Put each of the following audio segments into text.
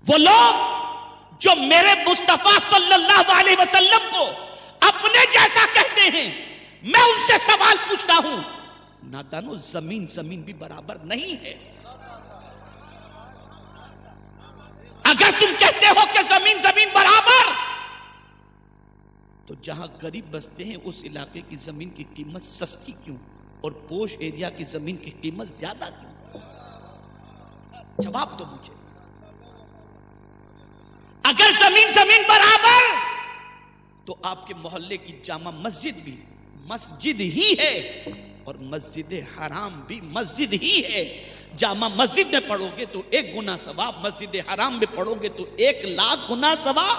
وہ لوگ جو میرے مصطفیٰ صلی اللہ علیہ وسلم کو اپنے جیسا کہتے ہیں، میں ان سے سوال پوچھتا ہوں، نادانو زمین بھی برابر نہیں ہے۔ اگر تم کہتے ہو کہ زمین برابر، تو جہاں غریب بستے ہیں اس علاقے کی زمین کی قیمت سستی کیوں اور پوش ایریا کی زمین کی قیمت زیادہ کیوں؟ جواب دو مجھے۔ اگر زمین برابر تو آپ کے محلے کی جامع مسجد بھی مسجد ہی ہے اور مسجد حرام بھی مسجد ہی ہے۔ جامع مسجد میں پڑھو گے تو 1 گنا ثواب، مسجد حرام میں پڑھو گے تو 1,00,000 گنا ثواب۔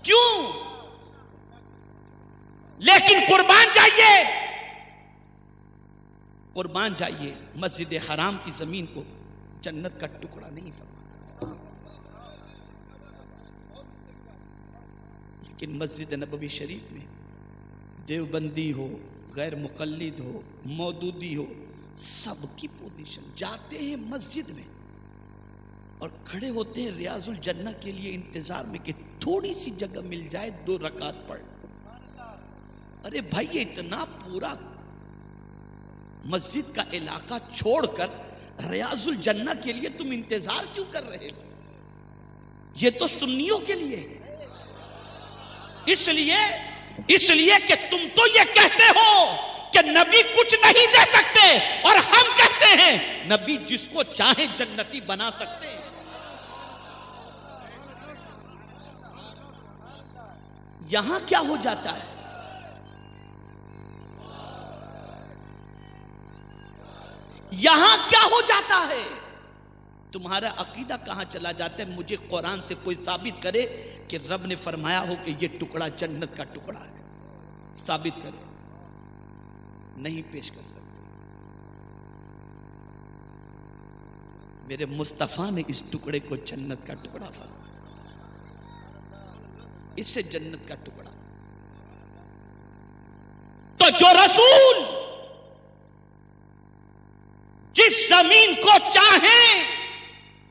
کیوں؟ لیکن قربان جائیے مسجد حرام کی زمین کو جنت کا ٹکڑا نہیں فرماتا، لیکن مسجد نبوی شریف میں دیوبندی ہو، غیر مقلد ہو، مودودی ہو، سب کی پوزیشن جاتے ہیں مسجد میں اور کھڑے ہوتے ہیں ریاض الجنہ کے لیے انتظار میں کہ تھوڑی سی جگہ مل جائے 2 رکعت پڑھ۔ ارے بھائی، یہ اتنا پورا مسجد کا علاقہ چھوڑ کر ریاض الجنہ کے لیے تم انتظار کیوں کر رہے ہو؟ یہ تو سنیوں کے لیے ہے۔ اس لیے کہ تم تو یہ کہتے ہو کہ نبی کچھ نہیں دے سکتے، اور ہم کہتے ہیں نبی جس کو چاہیں جنتی بنا سکتے ہیں۔ یہاں کیا ہو جاتا ہے؟ یہاں کیا ہو جاتا ہے؟ تمہارا عقیدہ کہاں چلا جاتا ہے؟ مجھے قرآن سے کوئی ثابت کرے کہ رب نے فرمایا ہو کہ یہ ٹکڑا جنت کا ٹکڑا ہے، ثابت کرے۔ نہیں پیش کر سکتے۔ میرے مصطفیٰ نے اس ٹکڑے کو جنت کا ٹکڑا فرمایا، اس سے جنت کا ٹکڑا۔ تو جو رسول جس زمین کو چاہیں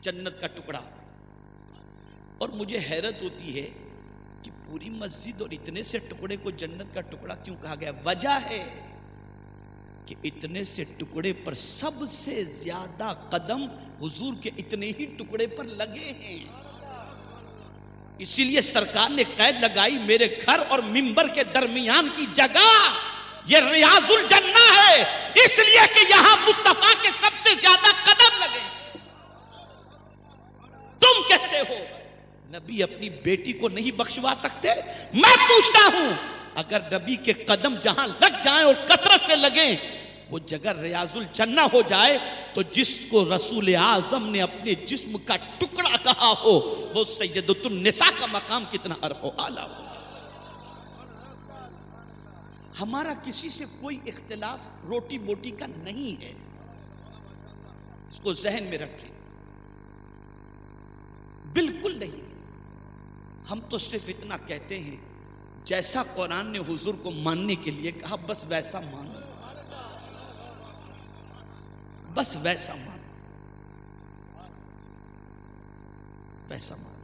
جنت کا ٹکڑا، اور مجھے حیرت ہوتی ہے کہ پوری مسجد اور اتنے سے ٹکڑے کو جنت کا ٹکڑا کیوں کہا گیا؟ وجہ ہے کہ اتنے سے ٹکڑے پر سب سے زیادہ قدم حضور کے اتنے ہی ٹکڑے پر لگے ہیں۔ اسی لیے سرکار نے قید لگائی، میرے گھر اور منبر کے درمیان کی جگہ یہ ریاض الجنہ ہے، اس لیے کہ یہاں مصطفیٰ کے سب سے زیادہ قدم لگے۔ تم کہتے ہو نبی اپنی بیٹی کو نہیں بخشوا سکتے؟ میں پوچھتا ہوں، اگر نبی کے قدم جہاں لگ جائیں اور کثرت سے لگیں وہ جگہ ریاض الجنہ ہو جائے، تو جس کو رسول اعظم نے اپنے جسم کا ٹکڑا کہا ہو وہ سیدۃ النساء کا مقام کتنا عرف و اعلیٰ ہو۔ ہمارا کسی سے کوئی اختلاف روٹی بوٹی کا نہیں ہے، اس کو ذہن میں رکھیں، بالکل نہیں۔ ہم تو صرف اتنا کہتے ہیں جیسا قرآن نے حضور کو ماننے کے لیے کہا بس ویسا مانو، بس ویسا مانو، ویسا مانو۔